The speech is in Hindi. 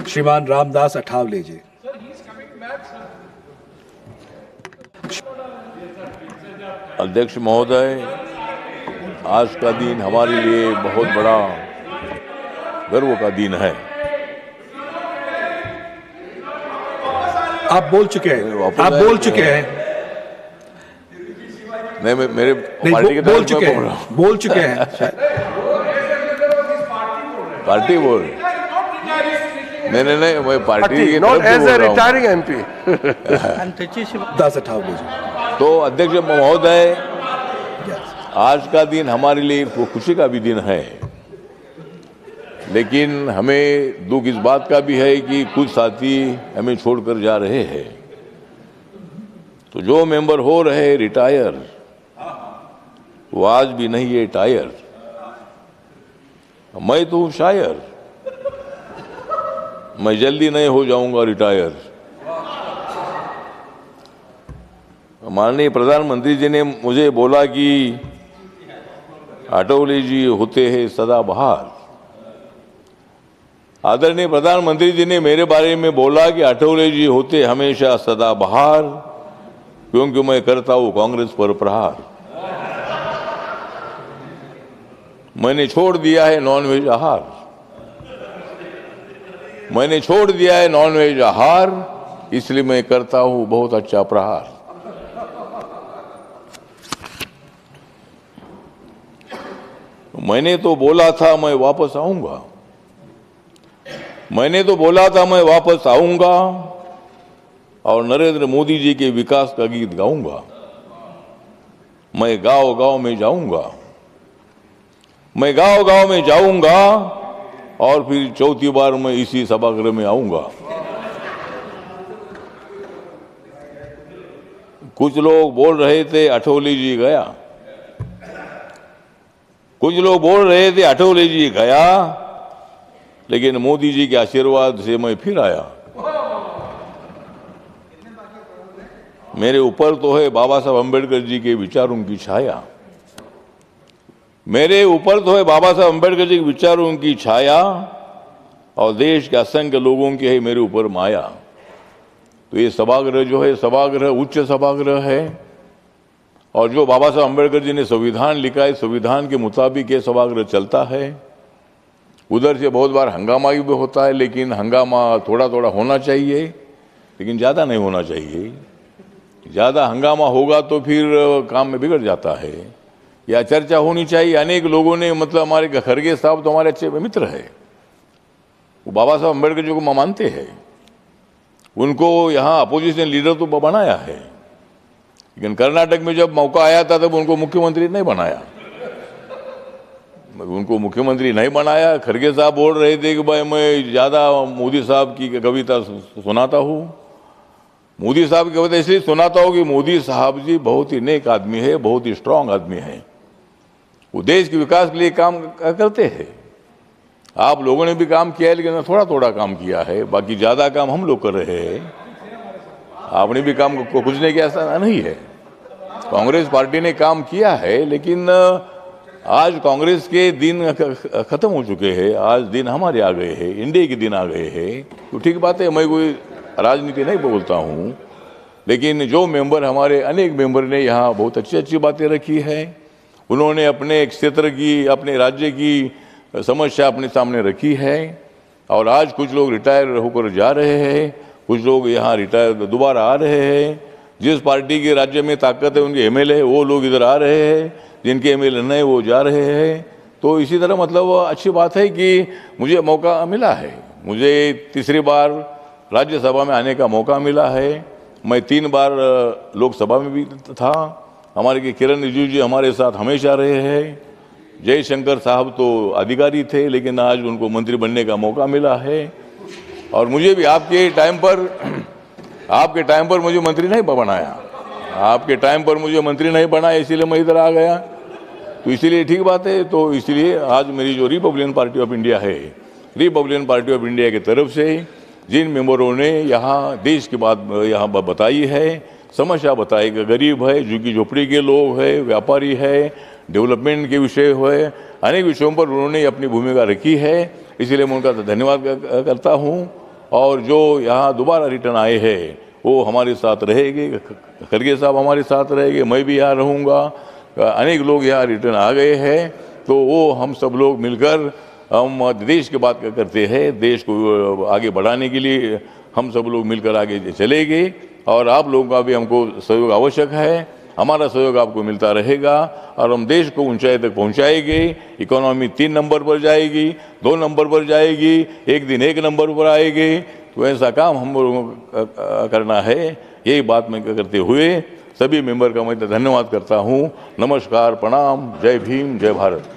श्रीमान रामदास अठावले जी। अध्यक्ष महोदय, आज का दिन हमारे लिए बहुत बड़ा गर्व का दिन है। आप बोल चुके हैं, आप बोल चुके हैं। नहीं, मेरे पार्टी के बोल चुके हैं, बोल चुके हैं। पार्टी बोल नहीं, मैं पार्टी की नॉट तरफ से एज बोल ए रहा हूं। Retiring MP. दास अठावले जी। तो अध्यक्ष महोदय, आज का दिन हमारे लिए खुशी का भी दिन है, लेकिन हमें दुख इस बात का भी है कि कुछ साथी हमें छोड़कर जा रहे हैं। तो जो मेंबर हो रहे रिटायर, वो आज भी नहीं है टायर। मैं तो हूं शायर, मैं जल्दी नहीं हो जाऊंगा रिटायर। माननीय प्रधानमंत्री जी ने मुझे बोला कि अठावले जी होते हैं सदाबहार। आदरणीय प्रधानमंत्री जी ने मेरे बारे में बोला कि अठावले जी होते हमेशा सदाबहार, क्योंकि मैं करता हूं कांग्रेस पर प्रहार। मैंने छोड़ दिया है नॉनवेज आहार, मैंने छोड़ दिया है नॉनवेज आहार, इसलिए मैं करता हूं बहुत अच्छा प्रहार। मैंने तो बोला था मैं वापस आऊंगा, मैंने तो बोला था मैं वापस आऊंगा और नरेंद्र मोदी जी के विकास का गीत गाऊंगा। मैं गांव गांव में जाऊंगा, मैं गांव गांव में जाऊंगा और फिर चौथी बार मैं इसी सभागृह में आऊंगा। कुछ लोग बोल रहे थे अठावले जी गया, कुछ लोग बोल रहे थे अठावले जी गया, लेकिन मोदी जी के आशीर्वाद से मैं फिर आया। मेरे ऊपर तो है बाबा साहब अम्बेडकर जी के विचारों की छाया, मेरे ऊपर तो है बाबा साहब अम्बेडकर जी के विचारों की छाया, और देश के असंख्य लोगों की है मेरे ऊपर माया। तो ये सभागृह जो है, सभागृह उच्च सभागृह है, और जो बाबा साहब अम्बेडकर जी ने संविधान लिखा है, संविधान के मुताबिक ये सभागृह चलता है। उधर से बहुत बार हंगामा भी होता है, लेकिन हंगामा थोड़ा थोड़ा होना चाहिए, लेकिन ज़्यादा नहीं होना चाहिए। ज़्यादा हंगामा होगा तो फिर काम में बिगड़ जाता है। या चर्चा होनी चाहिए। अनेक लोगों ने, मतलब हमारे खरगे साहब तो हमारे अच्छे मित्र है, वो बाबा साहब अम्बेडकर जी को मानते हैं, उनको यहाँ अपोजिशन लीडर तो बनाया है, लेकिन कर्नाटक में जब मौका आया था तब उनको मुख्यमंत्री नहीं बनाया, उनको मुख्यमंत्री नहीं बनाया। खरगे साहब बोल रहे थे कि भाई मैं ज़्यादा मोदी साहब की कविता सुनाता हूँ, मोदी साहब की कविता इसलिए सुनाता हूँ कि मोदी साहब जी बहुत ही नेक आदमी है, बहुत ही स्ट्रांग आदमी है, वो देश के विकास के लिए काम करते हैं। आप लोगों ने भी काम किया है, लेकिन थोड़ा थोड़ा काम किया है, बाकी ज़्यादा काम हम लोग कर रहे हैं। आपने भी काम को कुछ नहीं किया, ऐसा नहीं है। कांग्रेस पार्टी ने काम किया है, लेकिन आज कांग्रेस के दिन खत्म हो चुके हैं, आज दिन हमारे आ गए हैं, इंडिया के दिन आ गए हैं। तो ठीक बात है, मैं कोई राजनीति नहीं बोलता हूँ, लेकिन जो मेंबर हमारे अनेक मेंबर ने यहाँ बहुत अच्छी अच्छी बातें रखी है। उन्होंने अपने क्षेत्र की, अपने राज्य की समस्या अपने सामने रखी है, और आज कुछ लोग रिटायर होकर जा रहे हैं, कुछ लोग यहाँ रिटायर दोबारा आ रहे हैं। जिस पार्टी के राज्य में ताकत है, उनके एमएलए वो लोग इधर आ रहे हैं, जिनके एमएलए नहीं वो जा रहे हैं। तो इसी तरह मतलब अच्छी बात है कि मुझे मौका मिला है, मुझे तीसरी बार राज्यसभा में आने का मौका मिला है। मैं 3 बार लोकसभा में भी था। हमारे किरण रिजिजू जी हमारे साथ हमेशा रहे हैं। जयशंकर साहब तो अधिकारी थे, लेकिन आज उनको मंत्री बनने का मौका मिला है। और मुझे भी आपके टाइम पर मुझे मंत्री नहीं बनाया, आपके टाइम पर मुझे मंत्री नहीं बनाया, इसीलिए मैं इधर आ गया। तो इसीलिए ठीक बात है। तो इसलिए आज मेरी जो रिपब्लिकन पार्टी ऑफ इंडिया है, रिपब्लिकन पार्टी ऑफ इंडिया की तरफ से जिन मेंबरों ने यहाँ देश की बात यहाँ बताई है, समस्या बताई कि गरीब है, झुग्गी झोपड़ी के लोग है, व्यापारी है, डेवलपमेंट के विषय है, अनेक विषयों पर उन्होंने अपनी भूमिका रखी है। इसलिए मैं उनका धन्यवाद करता हूँ। और जो यहाँ दोबारा रिटर्न आए हैं वो हमारे साथ रहेंगे। खड़गे साहब हमारे साथ रहेंगे, मैं भी यहाँ रहूँगा। अनेक लोग यहाँ रिटर्न आ गए हैं, तो वो हम सब लोग मिलकर हम देश की बात करते हैं। देश को आगे बढ़ाने के लिए हम सब लोग मिलकर आगे चलेंगे और आप लोगों का भी हमको सहयोग आवश्यक है। हमारा सहयोग आपको मिलता रहेगा और हम देश को ऊंचाई तक पहुंचाएंगे। इकोनॉमी 3 नंबर पर जाएगी, 2 नंबर पर जाएगी, एक दिन 1 नंबर पर आएगी। तो ऐसा काम हम लोगों को करना है। यही बात मैं करते हुए सभी मेंबर का मैं धन्यवाद करता हूँ। नमस्कार, प्रणाम, जय भीम, जय भारत।